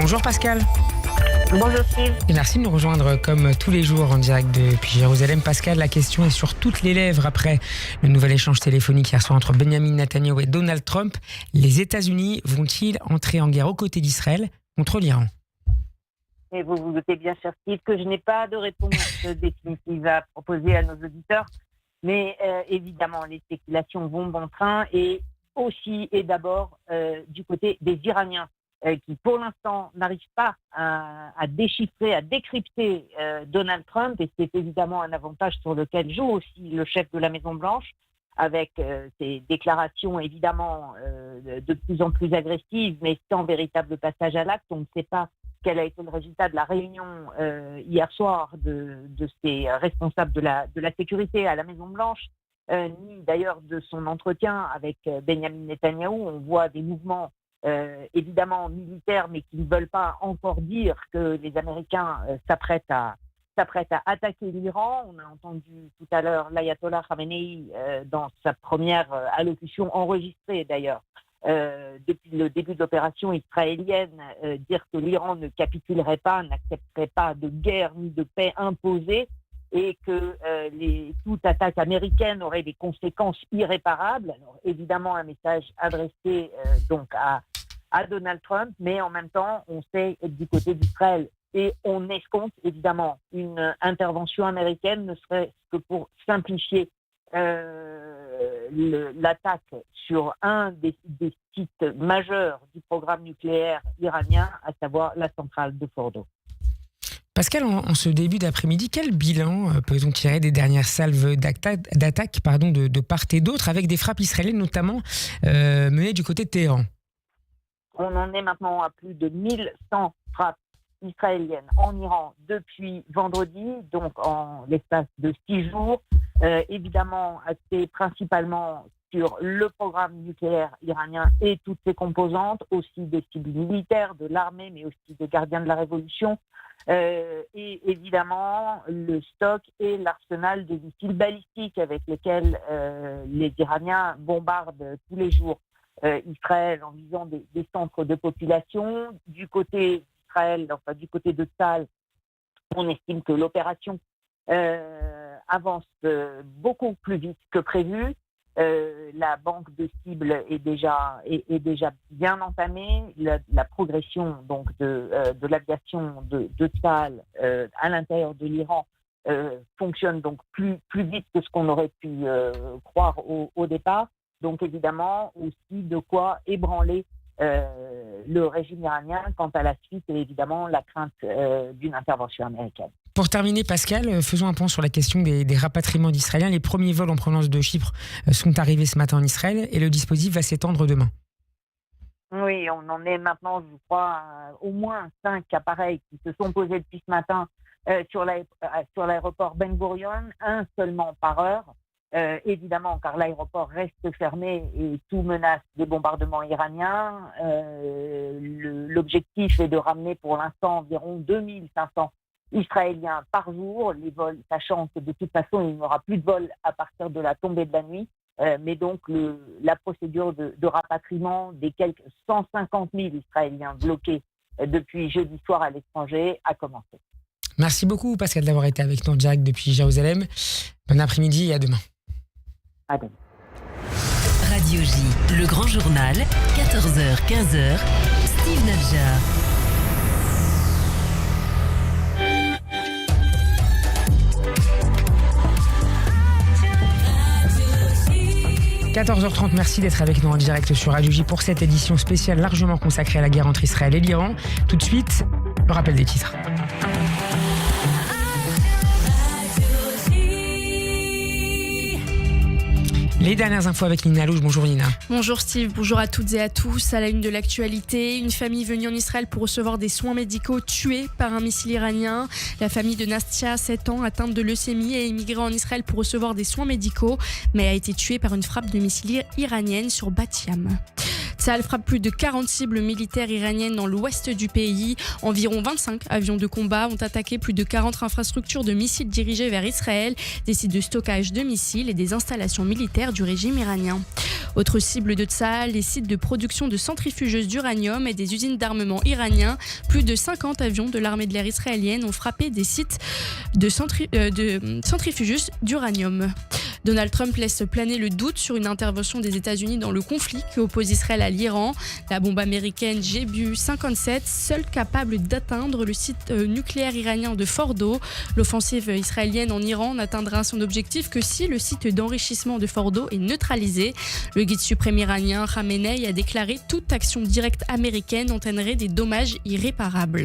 Bonjour Pascal. Bonjour Steve. Et merci de nous rejoindre comme tous les jours en direct depuis Jérusalem. Pascal, la question est sur toutes les lèvres après le nouvel échange téléphonique hier soir entre Benjamin Netanyahu et Donald Trump. Les États-Unis vont-ils entrer en guerre aux côtés d'Israël contre l'Iran ? Et vous vous doutez bien, cher Steve, que je n'ai pas de réponse définitive à proposer à nos auditeurs. Mais évidemment, les spéculations vont bon train et aussi et d'abord du côté des Iraniens qui, pour l'instant, n'arrivent pas à déchiffrer, à décrypter Donald Trump. Et c'est évidemment un avantage sur lequel joue aussi le chef de la Maison-Blanche avec ses déclarations évidemment de plus en plus agressives, mais sans véritable passage à l'acte. On ne sait pas quel a été le résultat de la réunion hier soir de ces responsables de la sécurité à la Maison-Blanche, ni d'ailleurs de son entretien avec Benjamin Netanyahou. On voit des mouvements évidemment militaires, mais qui ne veulent pas encore dire que les Américains s'apprêtent à attaquer l'Iran. On a entendu tout à l'heure l'ayatollah Khamenei dans sa première allocution enregistrée d'ailleurs, depuis le début de l'opération israélienne, dire que l'Iran ne capitulerait pas, n'accepterait pas de guerre ni de paix imposée et que toute attaque américaine aurait des conséquences irréparables. Alors, évidemment, un message adressé donc à Donald Trump, mais en même temps, on sait du côté d'Israël et on escompte évidemment une intervention américaine, ne serait-ce que pour simplifier l'attaque sur un des sites majeurs du programme nucléaire iranien, à savoir la centrale de Fordo. Pascal, en ce début d'après-midi, quel bilan peut-on tirer des dernières salves d'attaques de part et d'autre, avec des frappes israéliennes notamment menées du côté de Téhéran ? On en est maintenant à plus de 1100 frappes israéliennes en Iran depuis vendredi, donc en l'espace de 6 jours. Évidemment, axé principalement sur le programme nucléaire iranien et toutes ses composantes, aussi des cibles militaires, de l'armée, mais aussi des gardiens de la révolution. Et évidemment, le stock et l'arsenal de missiles balistiques avec lesquels les Iraniens bombardent tous les jours Israël en visant des centres de population. Du côté d'Israël, enfin du côté de Tzahal, on estime que l'opération avance beaucoup plus vite que prévu. La banque de cibles est déjà bien entamée. La progression donc de l'aviation de Tzahal à l'intérieur de l'Iran fonctionne donc plus vite que ce qu'on aurait pu croire au départ. Donc évidemment aussi de quoi ébranler le régime iranien quant à la suite et évidemment la crainte d'une intervention américaine. Pour terminer, Pascal, faisons un point sur la question des rapatriements d'Israéliens. Les premiers vols en provenance de Chypre sont arrivés ce matin en Israël et le dispositif va s'étendre demain. Oui, on en est maintenant, je crois, au moins 5 appareils qui se sont posés depuis ce matin sur l'aéroport Ben Gurion, un seulement par heure. Évidemment, car l'aéroport reste fermé et tout menace des bombardements iraniens. L'objectif est de ramener pour l'instant environ 2500 Israéliens par jour. Les vols, sachant que de toute façon, il n'y aura plus de vols à partir de la tombée de la nuit. Mais donc, la procédure de rapatriement des quelques 150 000 Israéliens bloqués depuis jeudi soir à l'étranger a commencé. Merci beaucoup, Pascal, d'avoir été avec nous en direct depuis Jérusalem. Bon après-midi et à demain. À demain. Radio J, le grand journal, 14h-15h, Steve Nadjar. – 14h30, merci d'être avec nous en direct sur Radio J pour cette édition spéciale largement consacrée à la guerre entre Israël et l'Iran. Tout de suite, le rappel des titres. Les dernières infos avec Nina Louche. Bonjour Nina. Bonjour Steve, bonjour à toutes et à tous. À la une de l'actualité, une famille venue en Israël pour recevoir des soins médicaux tuée par un missile iranien. La famille de Nastia, 7 ans, atteinte de leucémie, a émigré en Israël pour recevoir des soins médicaux, mais a été tuée par une frappe de missile iranienne sur Bat Yam. Tsahal frappe plus de 40 cibles militaires iraniennes dans l'ouest du pays. Environ 25 avions de combat ont attaqué plus de 40 infrastructures de missiles dirigées vers Israël, des sites de stockage de missiles et des installations militaires du régime iranien. Autre cible de Tsahal, les sites de production de centrifugeuses d'uranium et des usines d'armement iraniens. Plus de 50 avions de l'armée de l'air israélienne ont frappé des sites de centrifugeuses d'uranium. Donald Trump laisse planer le doute sur une intervention des États-Unis dans le conflit qui oppose Israël à l'Iran. La bombe américaine GBU-57, seule capable d'atteindre le site nucléaire iranien de Fordo. L'offensive israélienne en Iran n'atteindra son objectif que si le site d'enrichissement de Fordo est neutralisé. Le guide suprême iranien Khamenei a déclaré toute action directe américaine entraînerait des dommages irréparables.